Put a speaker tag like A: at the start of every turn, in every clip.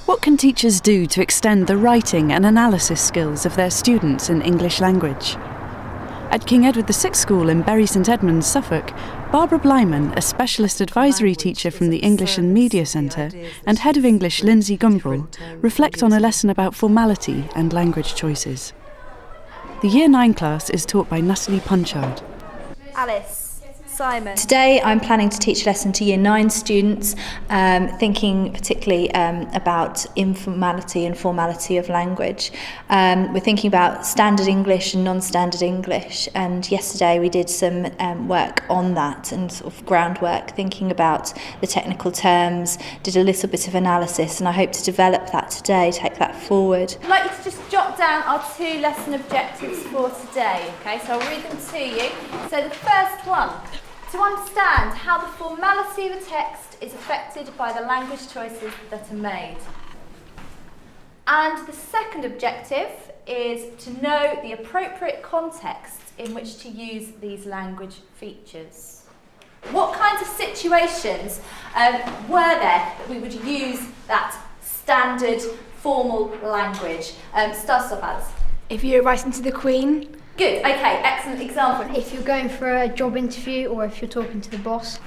A: What can teachers do to extend the writing and analysis skills of their students in English language? At King Edward VI School in Bury St Edmunds, Suffolk, Barbara Blyman, a specialist advisory teacher from the English and Media Centre, and Head of English Lindsay Gumbrell, reflect on a lesson about formality and language choices. The Year 9 class is taught by Natalie Punchard.
B: Alice. Simon.
C: Today I'm planning to teach a lesson to Year 9 students, thinking particularly about informality and formality of language. We're thinking about standard English and non-standard English, and yesterday we did some work on that and sort of groundwork, thinking about the technical terms, did a little bit of analysis, and I hope to develop that today, take that forward.
B: I'd like you to just jot down our 2 lesson objectives for today, okay? So I'll read them to you. So the first one, to understand how the formality of a text is affected by the language choices that are made. And the second objective is to know the appropriate context in which to use these language features. What kinds of situations were there that we would use that standard formal language? Start off, Alice.
D: If you're writing to the Queen.
B: Good, okay, excellent example.
D: If you're going for a job interview or if you're talking to the boss,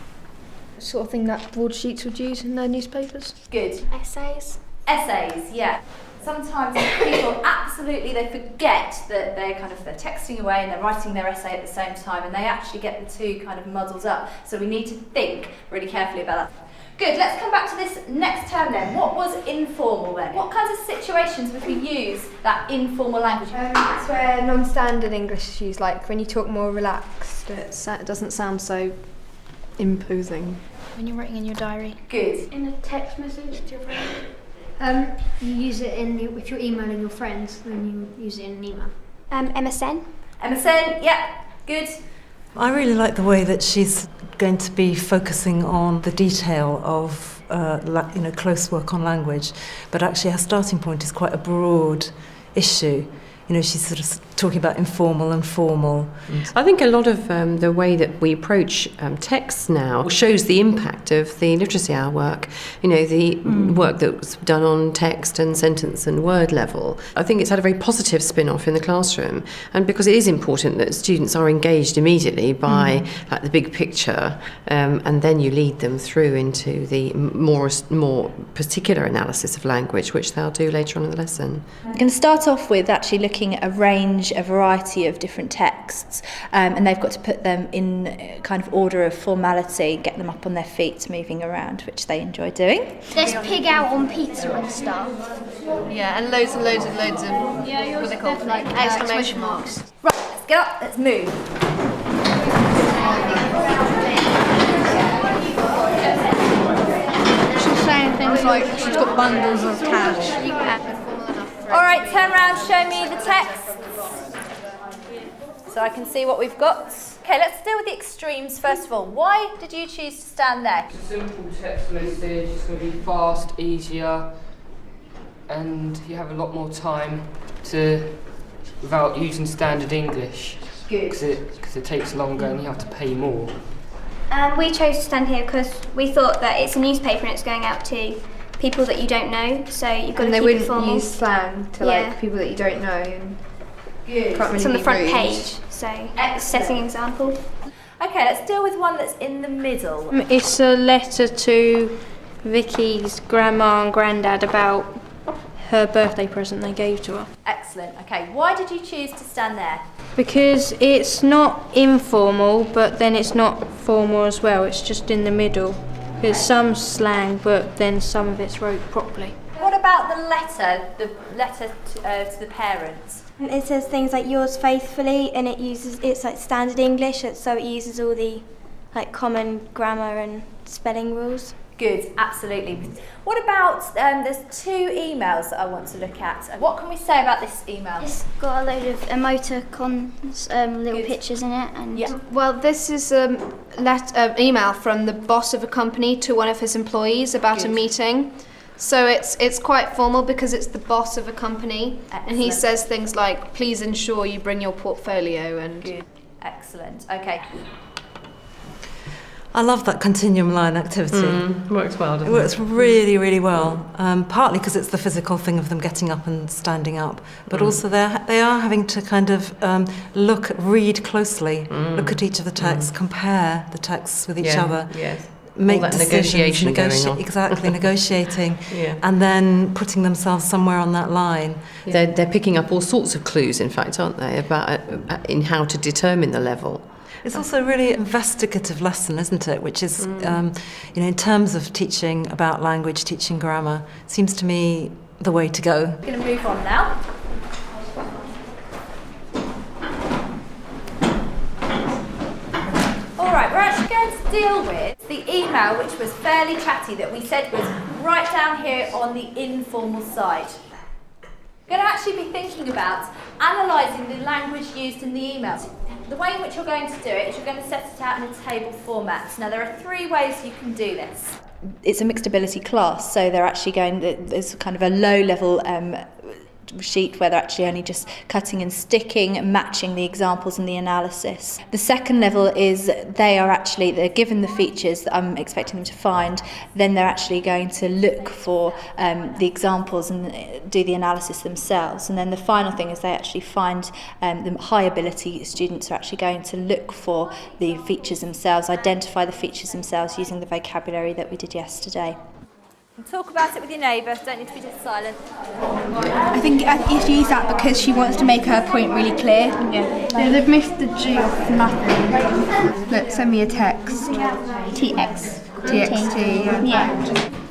D: sort of thing that broadsheets would use in their newspapers.
B: Good.
D: Essays.
B: Essays, yeah. Sometimes people absolutely, they forget that they're texting away and they're writing their essay at the same time, and they actually get the two kind of muddled up. So we need to think really carefully about that. Good, let's come back to this next term then. What was informal then? What kinds of situations would we use that informal language?
D: It's where non-standard English is used, like when you talk more relaxed. It doesn't sound so imposing.
E: When you're writing in your diary.
B: Good.
E: In a text message to your friend.
F: You use it if you're emailing your friends, then you use it in an email.
E: MSN.
B: MSN, yeah, good.
G: I really like the way that she's going to be focusing on the detail of close work on language, but actually her starting point is quite a broad issue. You know, she's sort of talking about informal and formal.
H: I think a lot of the way that we approach texts now shows the impact of the literacy hour work, you know, the work that was done on text and sentence and word level. I think it's had a very positive spin-off in the classroom, and because it is important that students are engaged immediately by like the big picture, and then you lead them through into the more particular analysis of language, which they'll do later on in the lesson.
C: I'm going to start off with actually looking at a variety of different texts, and they've got to put them in kind of order of formality, get them up on their feet, moving around, which they enjoy doing.
F: There's pig out on pizza and stuff.
E: Yeah, and loads of what are they called?
F: Like exclamation marks.
B: Right, let's get up, let's move.
D: She's saying things like she's got bundles of cash.
B: All right, turn around, show me the text. So I can see what we've got. Okay, let's deal with the extremes first of all. Why did you choose to stand there?
I: It's a simple text message, it's going to be fast, easier, and you have a lot more time without using standard English.
B: Good.
I: Because it takes longer and you have to pay more.
E: We chose to stand here because we thought that it's a newspaper and it's going out to people that you don't know, so you've got to keep it formal.
D: And they wouldn't use slang to like people that you don't know. And
B: Good.
D: can't really
E: It's on the
D: be
E: front
D: rude.
E: page, so setting an example.
B: Okay, let's deal with one that's in the middle.
J: It's a letter to Vicky's grandma and granddad about her birthday present they gave to her.
B: Excellent. Okay, why did you choose to stand there?
J: Because it's not informal, but then it's not formal as well. It's just in the middle. There's some slang, but then some of it's wrote properly.
B: What about the letter to the parents?
E: It says things like yours faithfully, and it's like standard English, so it uses all the like common grammar and spelling rules.
B: Good, absolutely. What about, there's 2 emails that I want to look at. What can we say about this email?
F: It's got a load of emoticons, little
B: Good.
F: pictures in it. And
B: Yeah.
D: Well, this is an email from the boss of a company to one of his employees about a meeting. So it's quite formal because it's the boss of a company. And he
B: Excellent.
D: says things like, please ensure you bring your portfolio. And
B: Good, excellent. Okay.
G: I love that continuum line activity.
H: Works well, doesn't
G: It works really, really well. Partly because it's the physical thing of them getting up and standing up, but also they are having to kind of read closely, look at each of the texts, compare the texts with each other.
H: Yes.
G: Make
H: all that
G: decisions,
H: negotiation going on.
G: Exactly, negotiating,
H: Yeah.
G: and then putting themselves somewhere on that line.
H: They're picking up all sorts of clues, in fact, aren't they, about in how to determine the level.
G: It's also a really investigative lesson, isn't it? Which is, in terms of teaching about language, teaching grammar, seems to me the way to go.
B: We're going to move on now. All right, we're actually going to deal with the email, which was fairly chatty, that we said was right down here on the informal side. We're going to actually be thinking about analysing the language used in the email. The way in which you're going to do it is you're going to set it out in a table format. Now, there are 3 ways you can do this.
C: It's a mixed ability class, so they're actually there's kind of a low level sheet where they're actually only just cutting and sticking, matching the examples and the analysis. The second level is they're given the features that I'm expecting them to find, then they're actually going to look for the examples and do the analysis themselves. And then the final thing is they actually find the high ability students are actually going to look for the features themselves, identify the features themselves using the vocabulary that we did yesterday.
B: Talk about it with your neighbour, don't need to be just silent.
J: I think you use that because she wants to make her point really clear. Yeah, they've missed the G off nothing. Look, send me a text. TXT. Yeah.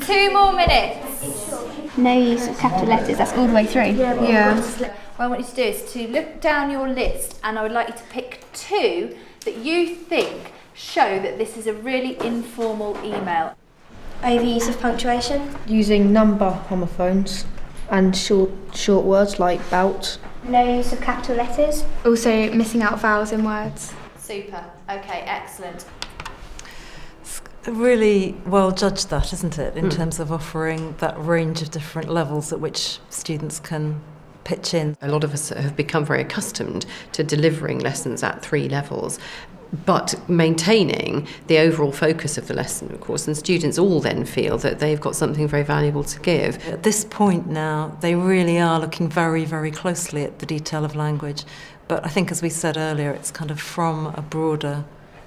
B: 2 more minutes.
F: No use of capital letters, that's all the way through.
J: Yeah.
B: What I want you to do is to look down your list, and I would like you to pick 2 that you think show that this is a really informal email.
E: Overuse of punctuation.
K: Using number homophones and short words like bout.
F: No use of capital letters.
D: Also missing out vowels in words.
B: Super. Okay, excellent.
G: It's really well judged, that, isn't it, in terms of offering that range of different levels at which students can pitch in.
H: A lot of us have become very accustomed to delivering lessons at 3 levels, but maintaining the overall focus of the lesson, of course, and students all then feel that they've got something very valuable to give.
G: At this point now, they really are looking very, very closely at the detail of language. But I think, as we said earlier, it's kind of from a broader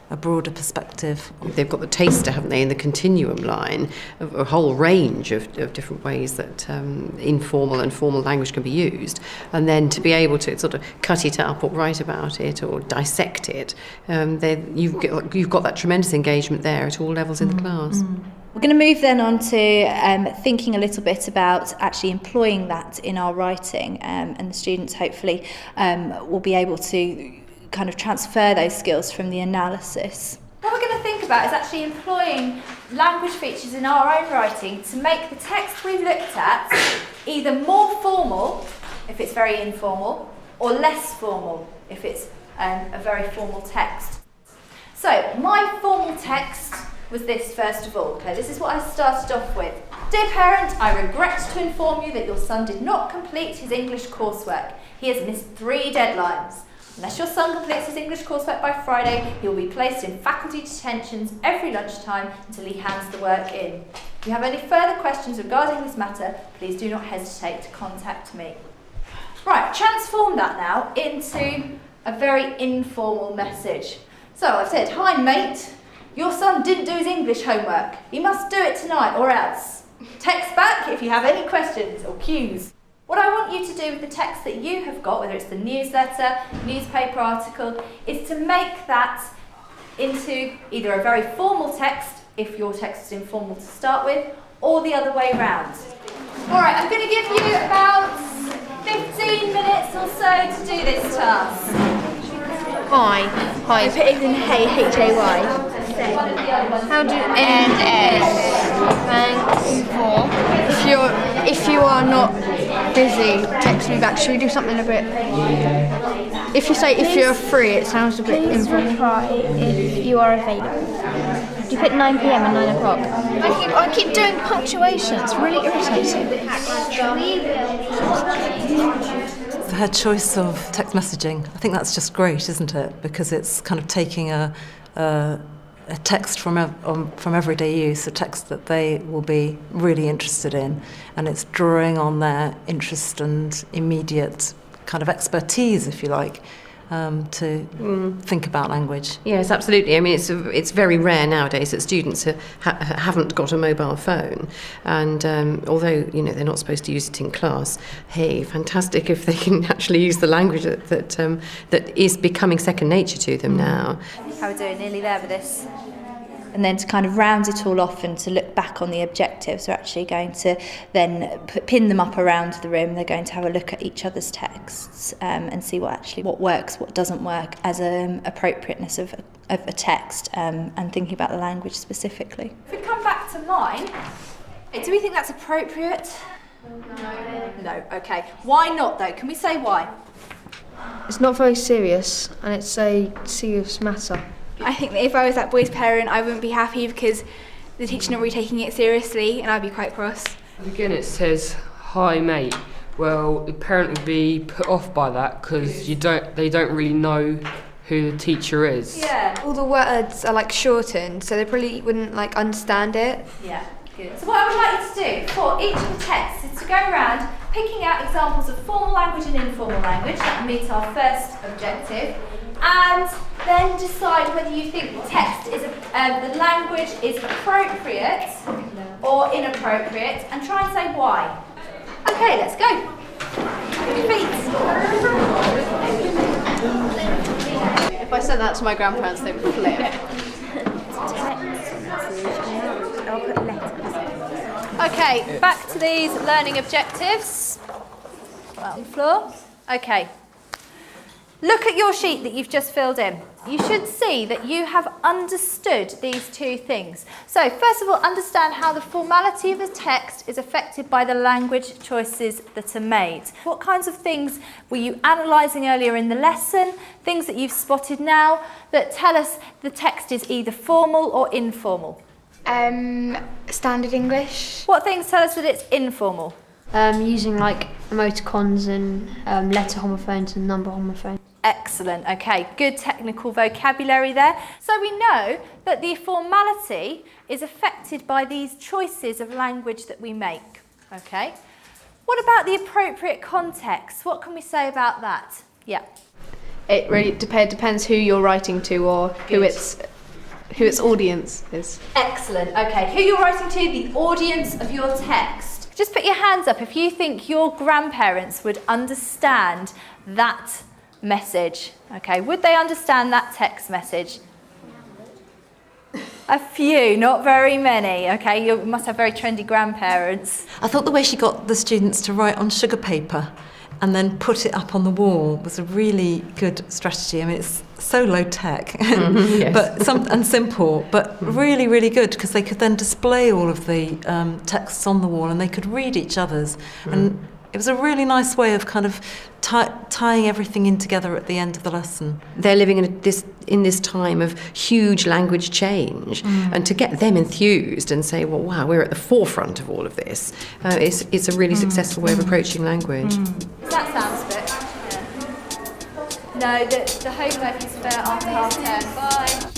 G: perspective.
H: They've got the taster, haven't they, in the continuum line, of a whole range of different ways that informal and formal language can be used. And then to be able to sort of cut it up or write about it or dissect it, you've got that tremendous engagement there at all levels in the class.
C: We're going to move then on to thinking a little bit about actually employing that in our writing, and the students hopefully will be able to kind of transfer those skills from the analysis.
B: What we're going to think about is actually employing language features in our own writing to make the text we've looked at either more formal, if it's very informal, or less formal, if it's a very formal text. So, my formal text was this first of all. Okay, this is what I started off with. Dear parent, I regret to inform you that your son did not complete his English coursework. He has missed 3 deadlines. Unless your son completes his English coursework by Friday, he will be placed in faculty detentions every lunchtime until he hands the work in. If you have any further questions regarding this matter, please do not hesitate to contact me. Right, transform that now into a very informal message. So I've said, hi mate, your son didn't do his English homework. He must do it tonight or else. Text back if you have any questions or cues. What I want you to do with the text that you have got, whether it's the newsletter, newspaper article, is to make that into either a very formal text, if your text is informal to start with, or the other way around. Alright, I'm going to give you about 15 minutes or so to do this task.
J: Hi.
E: I put it in H-A-Y.
J: How do NS? Thanks. If you are not busy, text me back. Should we do something a bit? If you say if you're free, it sounds a bit informal.
F: Reply if you are available. You put 9 p.m. and 9 o'clock.
J: I keep doing punctuation. It's really irritating.
G: Her choice of text messaging, I think that's just great, isn't it? Because it's kind of taking a a text from everyday use, a text that they will be really interested in, and it's drawing on their interest and immediate kind of expertise, if you like, to think about language.
H: Yes, absolutely. I mean, it's very rare nowadays that students haven't got a mobile phone, and although they're not supposed to use it in class, hey, fantastic if they can actually use the language that is becoming second nature to them now.
B: How are we doing? Nearly there with this.
C: And then to kind of round it all off and to look back on the objectives, we're actually going to then pin them up around the room. They're going to have a look at each other's texts and see what works, what doesn't work, as appropriateness of a text, and thinking about the language specifically.
B: If we come back to mine, do we think that's appropriate? No. Okay. Why not though? Can we say why?
K: It's not very serious, and it's a serious matter.
F: I think that if I was that boy's parent, I wouldn't be happy because the teacher's not really taking it seriously, and I'd be quite cross.
I: Again, it says, "Hi, mate." Well, the parent would be put off by that because they don't really know who the teacher is.
B: Yeah.
D: All the words are like shortened, so they probably wouldn't like understand it.
B: Yeah. Good. So what I would like you to do for each of the texts is to go around picking out examples of formal language and informal language that meet our first objective, and then decide whether you think the text is the language is appropriate or inappropriate, and try and say why. Okay, let's go. Your feet.
L: If I said that to my grandparents, they would flip.
F: I'll put letters.
B: Okay, back to these learning objectives. Right on the floor. Okay. Look at your sheet that you've just filled in. You should see that you have understood these two things. So, first of all, understand how the formality of a text is affected by the language choices that are made. What kinds of things were you analysing earlier in the lesson? Things that you've spotted now that tell us the text is either formal or informal?
F: Standard English.
B: What things tell us that it's informal?
L: Using like emoticons and letter homophones and number homophones.
B: Excellent, okay, good technical vocabulary there. So we know that the formality is affected by these choices of language that we make, okay? What about the appropriate context? What can we say about that? Yeah.
L: It really depends who you're writing to or who its audience is.
B: Excellent, okay. Who you're writing to, the audience of your text. Just put your hands up if you think your grandparents would understand that message. Okay, would they understand that text message? A few, not very many. Okay, you must have very trendy grandparents.
G: I thought the way she got the students to write on sugar paper and then put it up on the wall was a really good strategy. I mean, it's so low tech, yes. and simple, but really, really good, because they could then display all of the texts on the wall and they could read each other's. And it was a really nice way of kind of tying everything in together at the end of the lesson.
H: They're living in this time of huge language change, and to get them enthused and say, well, wow, we're at the forefront of all of this, it's a really successful way of approaching language.
B: That sounds good. Yeah. No, the homework is for after half term. Bye.